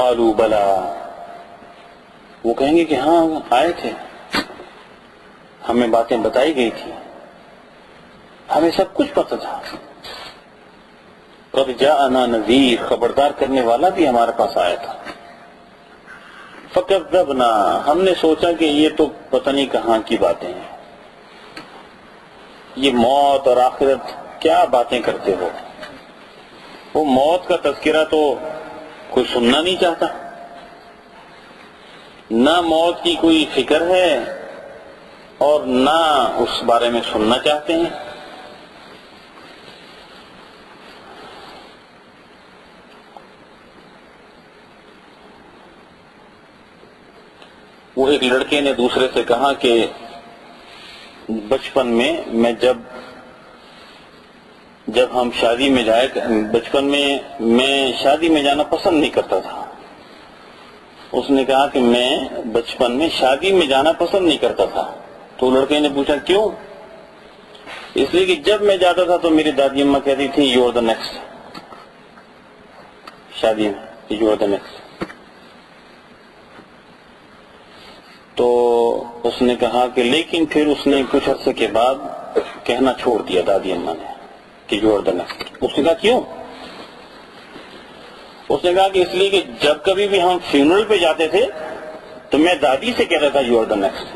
قالوا بلا، وہ کہیں گے کہ ہاں آئے تھے، ہمیں باتیں بتائی گئی تھی، ہمیں سب کچھ پتہ تھا. قد جاءنا نذیر، خبردار کرنے والا بھی ہمارے پاس آیا تھا. فکذبنا، ہم نے سوچا کہ یہ تو پتہ نہیں کہاں کی باتیں ہیں، یہ موت اور آخرت کیا باتیں کرتے ہو. وہ موت کا تذکرہ تو کوئی سننا نہیں چاہتا، نہ موت کی کوئی فکر ہے اور نہ اس بارے میں سننا چاہتے ہیں. وہ ایک لڑکے نے دوسرے سے کہا کہ بچپن میں جب ہم شادی میں جائے، بچپن میں شادی میں جانا پسند نہیں کرتا تھا. اس نے کہا کہ میں بچپن میں شادی میں جانا پسند نہیں کرتا تھا. تو لڑکے نے پوچھا کیوں؟ اس لیے کہ جب میں جاتا تھا تو میری دادی اماں کہتی تھی یو آر دا نیکسٹ، شادی میں یو آر دا نیکسٹ. تو اس نے کہا کہ لیکن پھر اس نے کچھ عرصے کے بعد کہنا چھوڑ دیا دادی اماں نے کہ یو آر دا نیکسٹ. اس نے کہا کیوں؟ اس نے کہا کہ اس لیے کہ جب کبھی بھی ہم فیونرل پہ جاتے تھے تو میں دادی سے کہتا تھا یو آر دا نیکسٹ،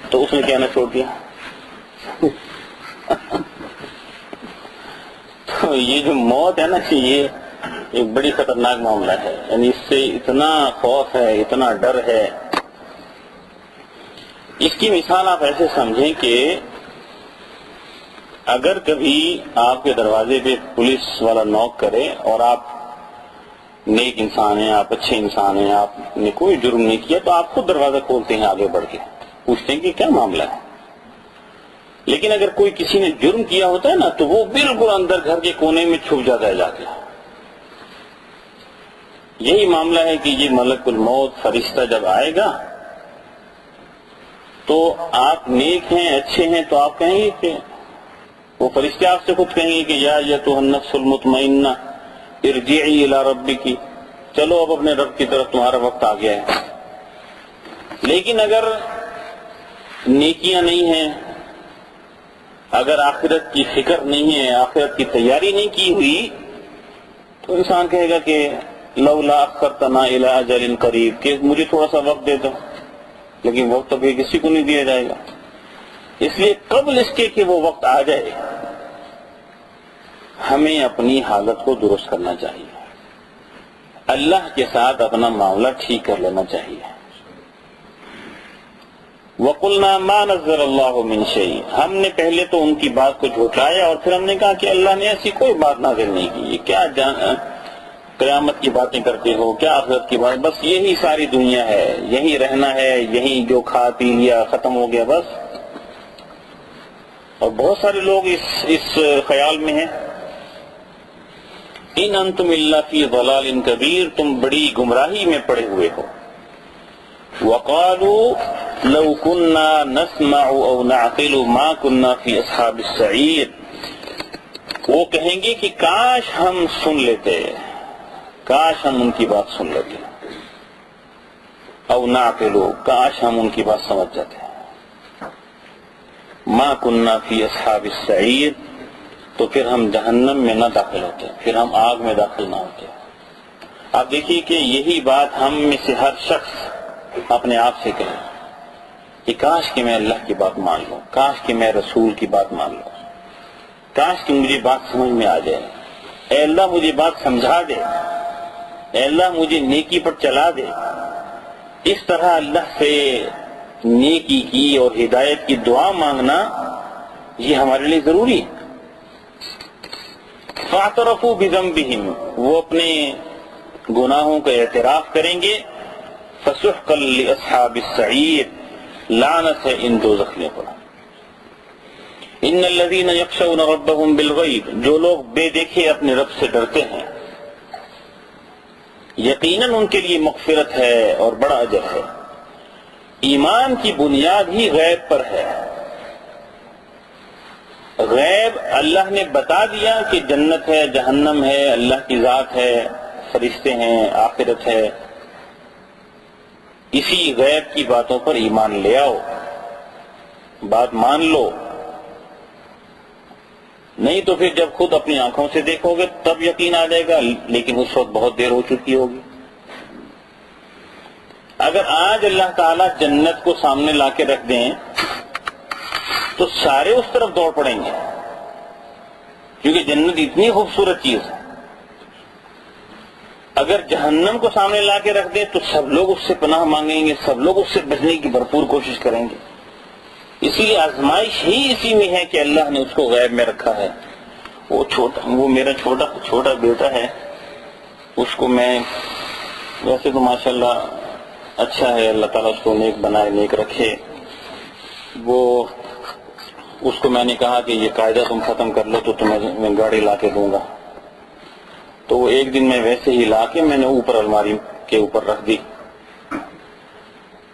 تو اس نے کہنا چھوڑ دیا. تو یہ جو موت ہے نا، یہ ایک بڑی خطرناک معاملہ ہے، یعنی اس سے اتنا خوف ہے، اتنا ڈر ہے. اس کی مثال آپ ایسے سمجھیں کہ اگر کبھی آپ کے دروازے پہ پولیس والا نوک کرے اور آپ نیک انسان ہیں، آپ اچھے انسان ہیں، آپ نے کوئی جرم نہیں کیا، تو آپ خود دروازہ کھولتے ہیں، آگے بڑھ کے پوچھتے ہیں کہ کیا معاملہ ہے. لیکن اگر کوئی کسی نے جرم کیا ہوتا ہے نا تو وہ بالکل اندر گھر کے کونے میں چھپ جاتا ہے جا کے. یہی معاملہ ہے کہ یہ ملک الموت فرشتہ جب آئے گا تو آپ نیک ہیں، اچھے ہیں، تو آپ کہیں گے کہ وہ فرشتے آپ سے خود کہیں گے کہ یا ایتھا النفس المطمئنہ ارجعی الی ربک، چلو اب اپنے رب کی طرف تمہارا وقت آ گیا ہے. لیکن اگر نیکیاں نہیں ہیں، اگر آخرت کی فکر نہیں ہے، آخرت کی تیاری نہیں کی ہوئی، تو انسان کہے گا کہ لولا اخرتنا الی اجل قریب، کہ مجھے تھوڑا سا وقت دے دو. لیکن وقت تو بھی کسی کو نہیں دیا جائے گا. اس لیے قبل اس کے کہ وہ وقت آ جائے ہمیں اپنی حالت کو درست کرنا چاہیے، اللہ کے ساتھ اپنا معاملہ ٹھیک کر لینا چاہیے. وَقُلْنَا مَا نَزَّلَ اللَّهُ مِنْ شَيْءٍ، ہم نے پہلے تو ان کی بات کو جھٹلایا اور پھر ہم نے کہا کہ اللہ نے ایسی کوئی بات نازل نہیں کی. یہ کیا قیامت کی باتیں کرتے ہو، کیا آخرت کی بات، بس یہی ساری دنیا ہے، یہی رہنا ہے، یہی جو کھا پی لیا ختم ہو گیا بس. اور بہت سارے لوگ اس خیال میں ہیں. ان انتم الا فی ضلال کبیر، تم بڑی گمراہی میں پڑے ہوئے ہو. وقالوا لو كنا نسمع او نعقل ما كنا في اصحاب السعیر، وہ کہیں گے کہ کاش ہم سن لیتے، کاش ہم ان کی بات سن لیتے، او نعقل، کاش ہم ان کی بات سمجھ جاتے. ما كنا في اصحاب السعیر، تو پھر ہم جہنم میں نہ داخل ہوتے، پھر ہم آگ میں داخل نہ ہوتے. آپ دیکھیے کہ یہی بات ہم میں سے ہر شخص اپنے آپ سے کہے کہ کاش کہ میں اللہ کی بات مان لوں، کاش کہ میں رسول کی بات مان لوں، کاش کہ مجھے بات سمجھ میں آ جائے. اے اللہ مجھے بات سمجھا دے، اے اللہ مجھے نیکی پر چلا دے. اس طرح اللہ سے نیکی کی اور ہدایت کی دعا مانگنا یہ ہمارے لیے ضروری ہے. فاعترفوا بذنبہم، وہ اپنے گناہوں کا اعتراف کریں گے. فسحقا لاصحاب السعیر، لعنت ہے ان دوزخ پر. ان الذین یخشون ربهم بالغیب، جو لوگ بے دیکھے اپنے رب سے ڈرتے ہیں، یقیناً ان کے لیے مغفرت ہے اور بڑا اجر ہے. ایمان کی بنیاد ہی غیب پر ہے. غیب اللہ نے بتا دیا کہ جنت ہے، جہنم ہے، اللہ کی ذات ہے، فرشتے ہیں، آخرت ہے، اسی غیب کی باتوں پر ایمان لے آؤ، بات مان لو، نہیں تو پھر جب خود اپنی آنکھوں سے دیکھو گے تب یقین آ جائے گا، لیکن اس وقت بہت دیر ہو چکی ہوگی۔ اگر آج اللہ تعالیٰ جنت کو سامنے لا کے رکھ دیں تو سارے اس طرف دوڑ پڑیں گے، کیونکہ جنت اتنی خوبصورت چیز ہے۔ اگر جہنم کو سامنے لا کے رکھ دیں تو سب لوگ اس سے پناہ مانگیں گے، سب لوگ اس سے بچنے کی بھرپور کوشش کریں گے۔ اسی لیے آزمائش ہی اسی میں ہے کہ اللہ نے اس کو غیب میں رکھا ہے۔ وہ میرا چھوٹا بیٹا ہے، اس کو میں ویسے تو ماشاءاللہ اچھا ہے، اللہ تعالیٰ اس کو نیک بنائے، نیک رکھے۔ اس کو میں نے کہا کہ یہ قاعدہ تم ختم کر لو تو تمہیں میں گاڑی لا کے دوں گا، تو وہ ایک دن میں ویسے ہی لا کے میں نے اوپر الماری کے اوپر رکھ دی۔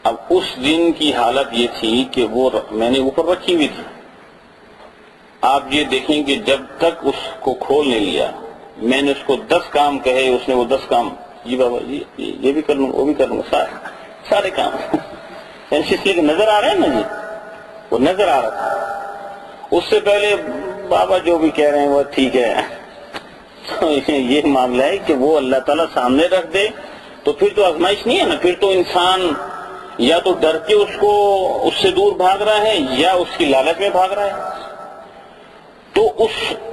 اب اس دن کی حالت یہ تھی کہ وہ میں نے اوپر رکھی ہوئی تھی، آپ یہ دیکھیں کہ جب تک اس کو کھول نہیں لیا، میں نے اس کو 10 کام کہے، اس نے وہ 10 کام، جی بابا جی یہ بھی کر لوں وہ بھی کر لوں، سارے کام اس لیے کہ نظر آ رہے ہیں نا جی، وہ نظر آ رہا تھا۔ اس سے پہلے بابا جو بھی کہہ رہے ہیں وہ ٹھیک ہے۔ تو یہ معاملہ ہے کہ وہ اللہ تعالیٰ سامنے رکھ دے تو پھر تو آزمائش نہیں ہے نا، پھر تو انسان یا تو ڈر کے اس سے دور بھاگ رہا ہے یا اس کی لالچ میں بھاگ رہا ہے۔ تو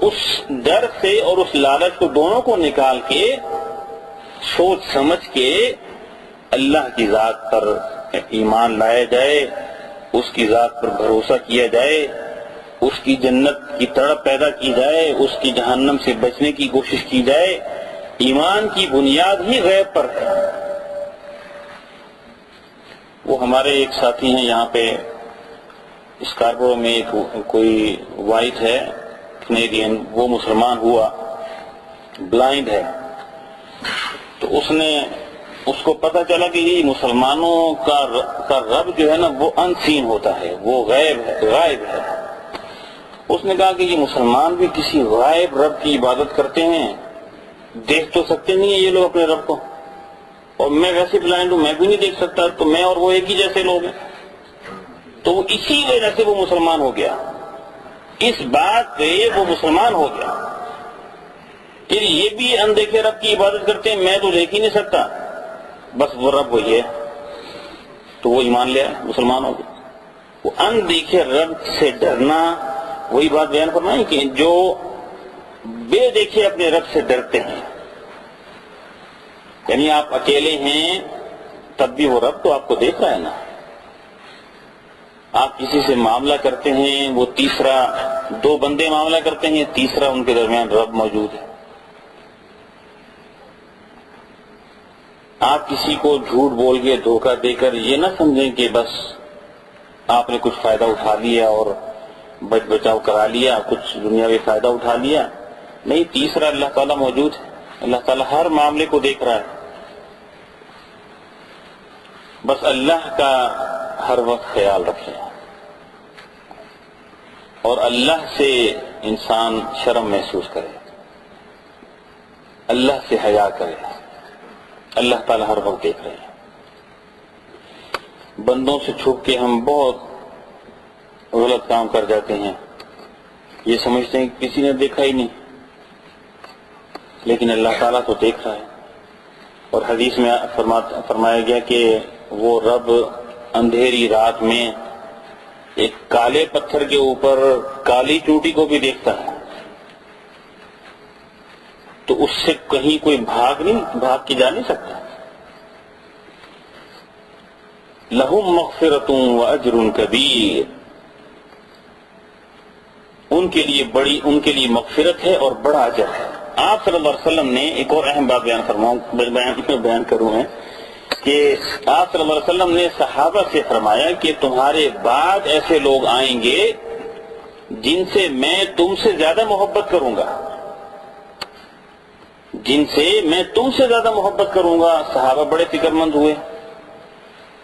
اس ڈر سے اور اس لالچ کو دونوں کو نکال کے سوچ سمجھ کے اللہ کی ذات پر ایمان لایا جائے، اس کی ذات پر بھروسہ کیا جائے، اس کی جنت کی تڑپ پیدا کی جائے، اس کی جہنم سے بچنے کی کوشش کی جائے۔ ایمان کی بنیاد ہی غیب پر ہے۔ وہ ہمارے ایک ساتھی ہیں یہاں پہ اسکارپورو میں، کوئی وائٹ ہے کینیڈین، وہ مسلمان ہوا، بلائنڈ ہے، تو اس کو پتا چلا کہ یہ مسلمانوں کا رب جو ہے نا وہ ان سین ہوتا ہے، وہ غائب ہے۔ اس نے کہا کہ یہ مسلمان بھی کسی غائب رب کی عبادت کرتے ہیں، دیکھ تو سکتے نہیں ہیں یہ لوگ اپنے رب کو، اور میں ویسے بلائنڈ ہوں، میں بھی نہیں دیکھ سکتا، تو میں اور وہ ایک ہی جیسے لوگ ہیں۔ تو وہ اسی وجہ سے وہ مسلمان ہو گیا، اس بات پہ وہ مسلمان ہو گیا کہ یہ بھی اندیکھے رب کی عبادت کرتے ہیں، میں تو دیکھ ہی نہیں سکتا، بس وہ رب وہی ہے، تو وہ ایمان لیا، مسلمان ہو گیا۔ وہ اندیکھے رب سے ڈرنا، وہی بات بیان فرمائیں کہ جو بے دیکھے اپنے رب سے ڈرتے ہیں، یعنی آپ اکیلے ہیں تب بھی وہ رب تو آپ کو دیکھ رہا ہے نا۔ آپ کسی سے معاملہ کرتے ہیں، وہ تیسرا، 2 بندے معاملہ کرتے ہیں، تیسرا ان کے درمیان رب موجود ہے۔ آپ کسی کو جھوٹ بول کے دھوکہ دے کر یہ نہ سمجھیں کہ بس آپ نے کچھ فائدہ اٹھا لیا اور بچ بچاؤ کرا لیا، کچھ دنیاوی فائدہ اٹھا لیا، نہیں، تیسرا اللہ تعالیٰ موجود ہے، اللہ تعالیٰ ہر معاملے کو دیکھ رہا ہے۔ بس اللہ کا ہر وقت خیال رکھے اور اللہ سے انسان شرم محسوس کرے، اللہ سے حیا کرے، اللہ تعالیٰ ہر وقت دیکھ رہے ہیں۔ بندوں سے چھپ کے ہم بہت غلط کام کر جاتے ہیں، یہ سمجھتے ہیں کہ کسی نے دیکھا ہی نہیں، لیکن اللہ تعالیٰ تو دیکھ رہا ہے۔ اور حدیث میں فرمایا گیا کہ وہ رب اندھیری رات میں ایک کالے پتھر کے اوپر کالی چونٹی کو بھی دیکھتا ہے، تو اس سے کہیں کوئی بھاگ کے جا نہیں سکتا۔ لہم مغفرۃ واجر کبیر، ان کے لیے مغفرت ہے اور بڑا اجر ہے۔ آپ صلی اللہ علیہ وسلم نے ایک اور اہم بات بیان کروں ہے کہ آپ صلی اللہ علیہ وسلم نے صحابہ سے فرمایا کہ تمہارے بعد ایسے لوگ آئیں گے جن سے میں تم سے زیادہ محبت کروں گا، جن سے میں تم سے زیادہ محبت کروں گا۔ صحابہ بڑے فکر مند ہوئے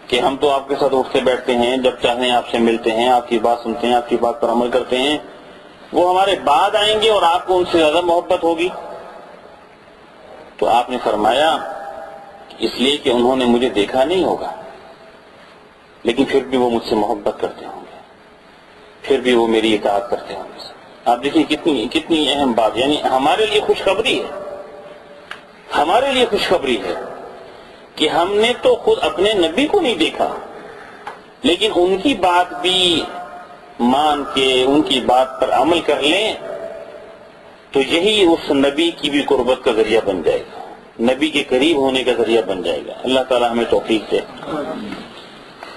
کہ ہم تو آپ کے ساتھ اٹھتے بیٹھتے ہیں، جب چاہیں آپ سے ملتے ہیں، آپ کی بات سنتے ہیں، آپ کی بات پر عمل کرتے ہیں، وہ ہمارے بعد آئیں گے اور آپ کو ان سے زیادہ محبت ہوگی۔ تو تو آپ نے فرمایا اس لیے کہ انہوں نے مجھے دیکھا نہیں ہوگا، لیکن پھر بھی وہ مجھ سے محبت کرتے ہوں گے، پھر بھی وہ میری اطاعت کرتے ہوں گے۔ آپ دیکھیں کتنی اہم بات، یعنی ہمارے لیے خوشخبری ہے، ہمارے لیے خوشخبری ہے کہ ہم نے تو خود اپنے نبی کو نہیں دیکھا، لیکن ان کی بات بھی مان کے ان کی بات پر عمل کر لیں تو یہی اس نبی کی بھی قربت کا ذریعہ بن جائے گا، نبی کے قریب ہونے کا ذریعہ بن جائے گا۔ اللہ تعالی ہمیں توفیق دے۔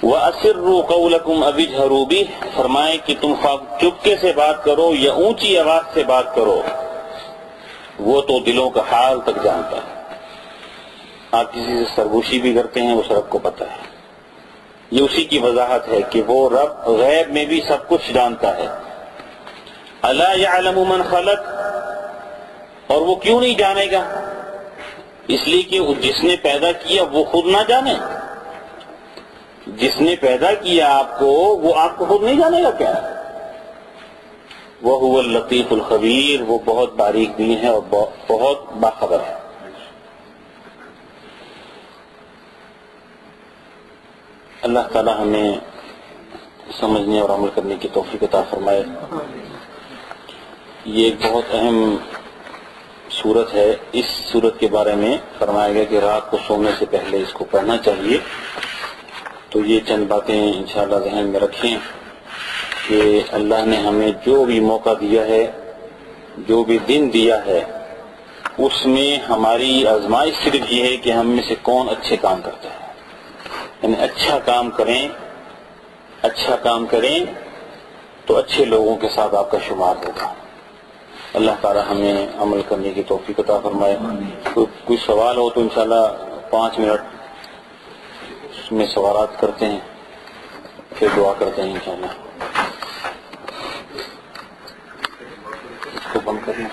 وَأَسِرُّوا قَوْلَكُمْ أَوِ اجْهَرُوا بِهِ، فرمائے کہ تم چپکے سے بات کرو یا اونچی آواز سے بات کرو، وہ تو دلوں کا حال تک جانتا ہے۔ آپ کسی سے سرگوشی بھی کرتے ہیں، اس رب کو پتہ ہے۔ یہ اسی کی وضاحت ہے کہ وہ رب غیب میں بھی سب کچھ جانتا ہے۔ أَلَا يَعْلَمُ مَنْ خَلَقَ، اور وہ کیوں نہیں جانے گا؟ اس لیے کہ جس نے پیدا کیا وہ خود نہ جانے، جس نے پیدا کیا آپ کو وہ آپ کو خود نہیں جانے گا کیا؟ وَهُوَ اللَّطِيفُ الْخَبِيرُ، وہ بہت باریک بین ہے اور بہت باخبر ہے۔ اللہ تعالی ہمیں سمجھنے اور عمل کرنے کی توفیق عطا فرمائے۔ یہ ایک بہت اہم سورت ہے، اس سورت کے بارے میں فرمایا گیا کہ رات کو سونے سے پہلے اس کو پڑھنا چاہیے۔ تو یہ چند باتیں انشاءاللہ ذہن میں رکھیں کہ اللہ نے ہمیں جو بھی موقع دیا ہے، جو بھی دن دیا ہے، اس میں ہماری آزمائش صرف یہ ہے کہ ہم میں سے کون اچھے کام کرتا ہے، یعنی اچھا کام کریں، اچھا کام کریں تو اچھے لوگوں کے ساتھ آپ کا شمار ہوگا۔ اللہ تعالی ہمیں عمل کرنے کی توفیق عطا فرمائے۔ کوئی سوال ہو تو انشاءاللہ 5 منٹ میں سوالات کرتے ہیں، پھر دعا کرتے ہیں انشاءاللہ۔ اس کو بند کرنا۔